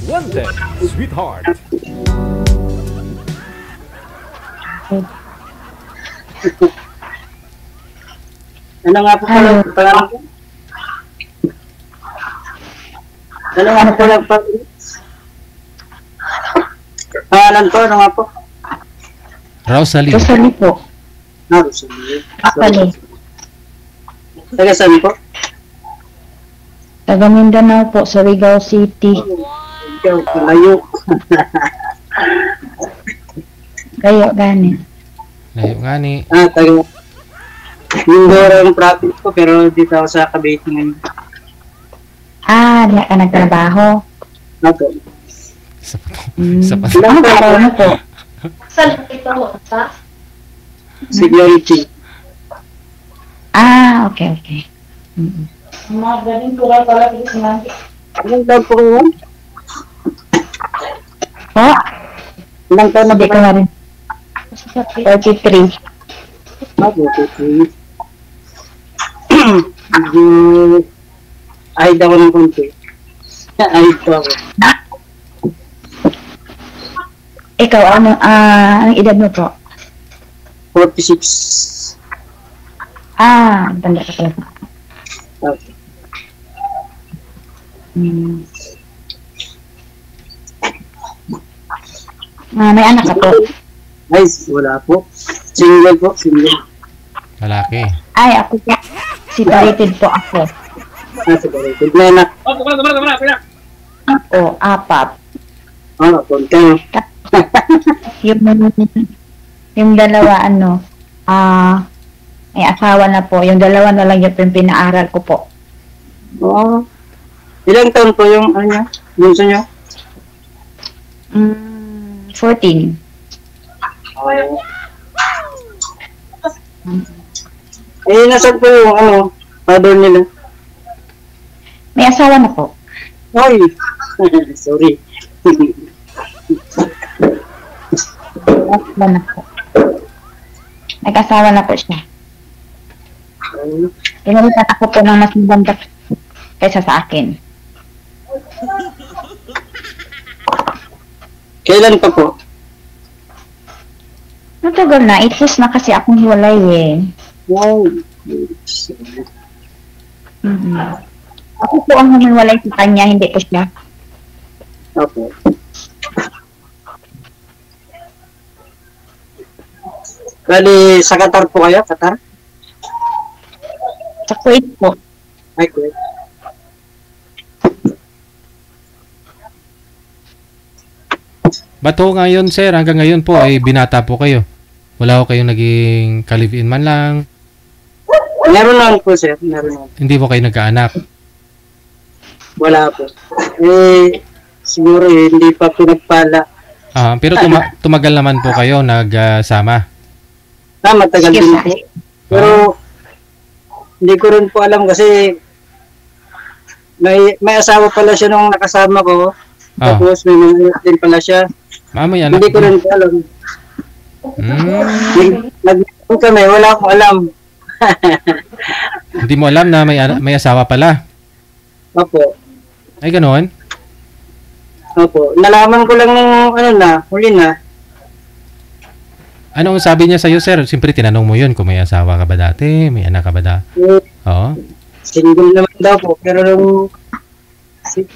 Wanted, sweetheart. Ano nga po pala pangalan ko? Ano nga po pala pangalan ko? Ano nga po? Rosalie. Rosalie po. Rosalie. Rosalie. Taga saan po? Taga Mindanao po, sa Surigao City. Ikaw, layo. Kayo, gani. Layo nga ni. Taga Mindoro yung province ko, pero dito ako sa Cavite ngayon. Diyan ka nagtrabaho. Ako. Isa pa po. Isa pa. Ilang araw na po? Saan ito mo? Sa? Security. Okay. Magaling ko lang pala dito na. Ilang taon po kayo? Po? Ilang taon na Hindi ba ko kayo? na rin. 33. Okay. Medyo ahid ako ng konti. Ahid po ako. Ikaw, ang edad mo po? 46. Tanda ka pala. Okay. May anak ka po? Ay, wala po. Single po, single. Malaki. Ay, ako po. Separated po ako. Separated na anak. O, 4. Konti. Yung dalawa, may asawa na po. Yung dalawa na lang yung pinaaral ko po. Ilang taon po yung, bunso nyo? 14. Nasaan po yung, father nila? May asawa na po. Ay! Sorry. Asawa na po. Nag-asawa na po siya. Pinalitan ako po ng mas maganda kaysa sa akin. Kailan pa po? Matagal na. 8 years na kasi akong hiwalay eh. Wow. Ako po ang humiwalay sa kanya, hindi po siya. Okay. Bali, sa Qatar po kayo? Qatar? Sa Kuwait po. Ay, Kuwait. Bato ngayon, sir, hanggang ngayon po ay binata po kayo. Wala ko kayong naging ka-live-in man lang. Meron lang po, sir. Meron lang. Hindi po kayo nagkaanak. Wala po. Siguro hindi pa pinagpala. Pero tumagal naman po kayo nagsama. Matagal din po. Pero hindi ko rin po alam kasi may asawa pala siya nung nakasama ko. Tapos may mga anak din pala siya. May anak. Hindi ko rin po alam. Nag-meron kami, wala akong alam. Hindi mo alam na may asawa pala? Opo. Ay, ganoon? Opo. Nalaman ko lang nung huli na. Anong sabi niya sa'yo, sir? Siyempre, tinanong mo yun kung may asawa ka ba dati, may anak ka ba dati? Oo. Single naman daw po. Pero nung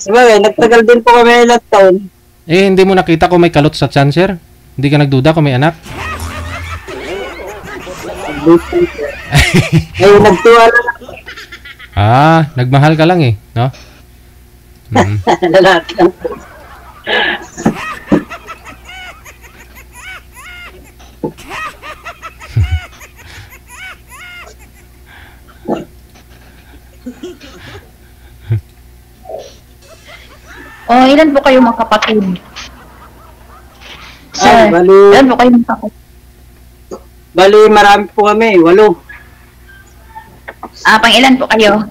sabagay, nagtagal din po kami ilang taon. Hindi mo nakita kung may kalot sa tiyan, sir? Hindi ka nagduda kung may anak? Ay, nagtuwala lang. Nagmahal ka lang eh, no? Lalaki lang po. Ilan po kayo mga kapatid? Sir, ilan po kayo mga kapatid? Bali, marami po kami, 8. Pang ilan po kayo?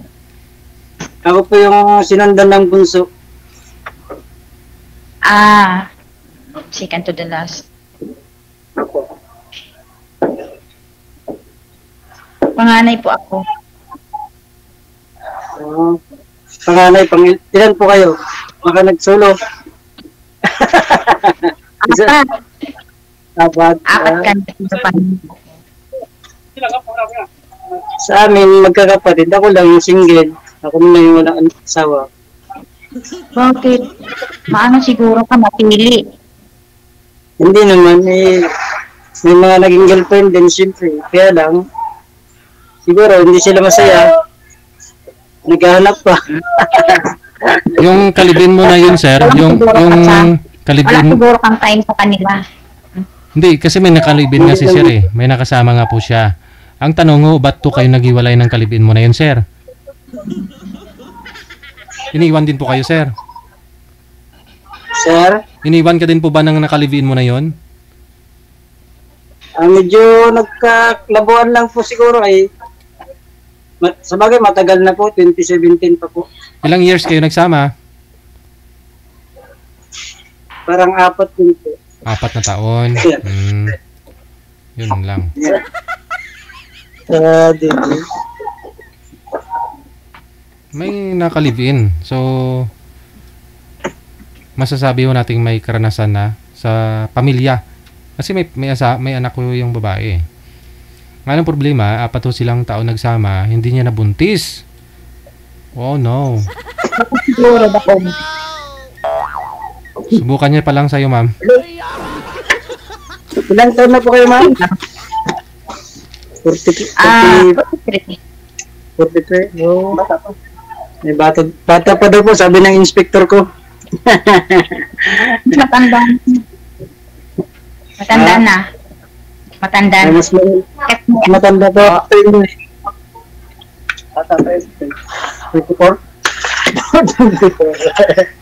Ako po yung sinundan ng bunso. Second to the last. Panganay po ako. Panganay, ilan po kayo? Baka nag-solo. Isa, Apat. apat. Apat ka sa pamilya. Sa amin, magkakapatid. Ako lang yung single. Ako lang yung walang asawa. Bakit? Maano siguro ka mapili? Hindi naman, may mga naging girlfriend din, siyempre. Kaya lang, siguro hindi sila masaya. Naghahanap pa. Yung kalibin mo na yun, sir, yung Wala kalibin mo, siguro kang time sa kanila. hindi, kasi may nakalibin nga si sir eh. May nakasama nga po siya. Ang tanong ho, ba't to kayo naghiwalay ng kalibin mo na yun, sir? Iniwan din po kayo, sir. Sir, Iniwan ka din po ba ng nakalibin mo na yun? medyo nagkalabuan lang po siguro ay sabagay matagal na po, 2017 pa po. Ilang years kayo nagsama? Parang 4 din po. 4 na taon. Yun lang. Dito. May nakalibin. So, masasabi ho nating may karanasan na sa pamilya. Kasi may anak ko yung babae. Ngayon problema, 4 ho silang taon nagsama, hindi niya nabuntis. Oh no. Siguro ba kung Subukan niya pa lang sa'yo, ma'am. Ilang taon na po kayo, ma'am? 43. 43. Oh. May bata pa daw po, sabi ng inspector ko. matanda. Matanda na. Matanda Ay, na. mas Kasi matanda po. Bata pa yun. 24? 24.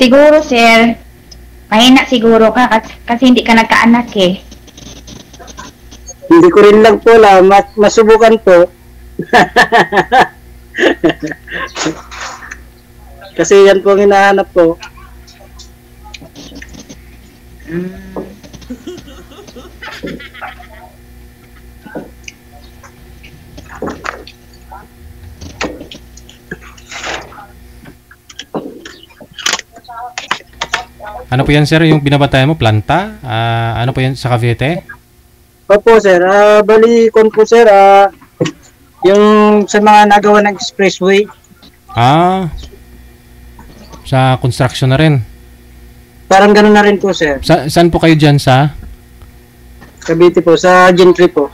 siguro, sir, mahina siguro ka kasi hindi ka nagkaanak eh. Hindi ko rin lang po masubukan po. Kasi yan po ang hinahanap ko. Ano po yan, sir? Yung binabatayan mo, planta? Ano po yan sa Cavite? Opo, sir. Bali, po, sir. Yung sa mga nagawa ng expressway. Sa construction na rin. Parang gano'n na rin po, sir. Saan po kayo dyan sa? Cavite po, sa Gentry po.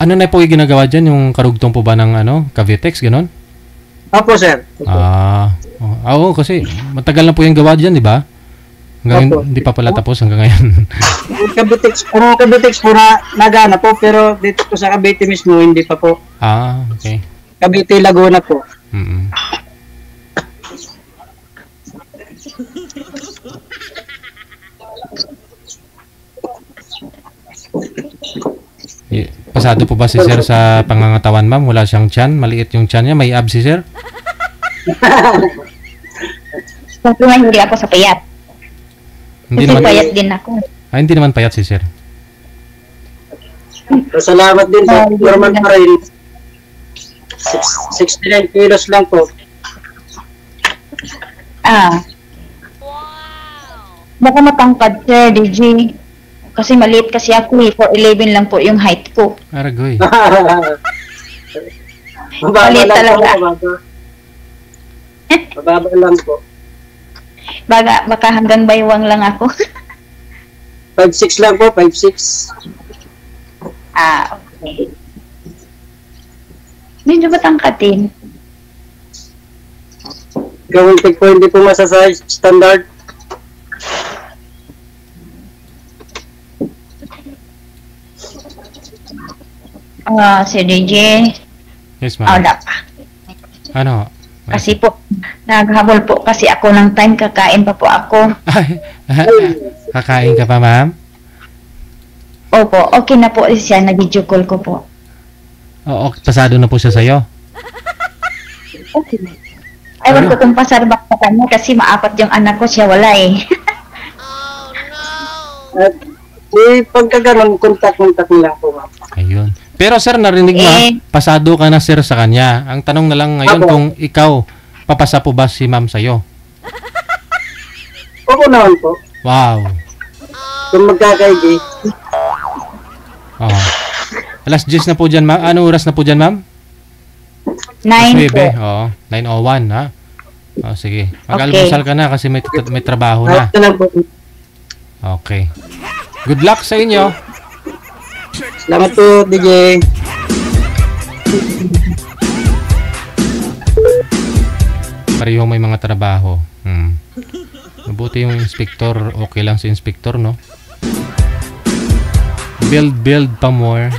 Ano na po yung ginagawa dyan? Yung karugtong po ba ng Cavitex, gano'n? Opo, sir. Opo. Oo, kasi matagal na po yung gawa dyan, di ba? Hanggang Opo. hindi pa pala tapos hanggang ngayon. Cavitex po na nagana po, pero dito po sa Cavite mismo, hindi pa po. Okay. Cavite, Laguna po. Mm-mm. Pasado po ba si sir sa pangangatawan, ma'am? Wala siyang tiyan? Maliit yung tiyan niya? May abs si sir? Kasi nga hindi ako sa payat. Hindi Kasi naman, payat din ako. hindi naman payat si sir. Salamat din po. Normal pa rin. 69 kilos lang po. Baka matangkad, sir, DJ. Kasi maliit kasi ako eh. 4'11 lang po yung height ko. Aragoy. Mababa Maliit lang talaga. po. Mababa lang po. Baka hanggang baywang lang ako. 5'6 lang po, 5'6. Okay. Medyo matangkad din. Gawin tig po, hindi po masasay standard. Si DJ, Yes, ma'am. wala pa. Ano? Kasi po, naghabol po kasi ako ng time, kakain pa po ako. Ay, kakain ka pa, ma'am? Opo, okay na po siya, nag-video call ko po. Oo, pasado na po siya sa'yo. Okay na. Ewan ko kung pasarbak sa kanya kasi maapat yung anak ko, siya wala eh. pagka ganun, contact lang po, ma'am. Ayun. Pero sir, narinig mo, pasado ka na sir sa kanya. Ang tanong na lang ngayon Apo. kung ikaw, papasa po ba si ma'am sa'yo? Oo naman po. Wow. Kung magkakaigi. Oh. Alas 10 na po dyan, ma'am. Ano oras na po dyan, ma'am? 9 po. Oo. 9:01, ha? Oh, sige. Mag-almusal ka na kasi may trabaho na. Ito lang po. Okay. Good luck sa inyo. Salamat po, DJ. Pareho may mga trabaho. Mabuti yung inspector. Okay lang si inspector, no? Build pa more.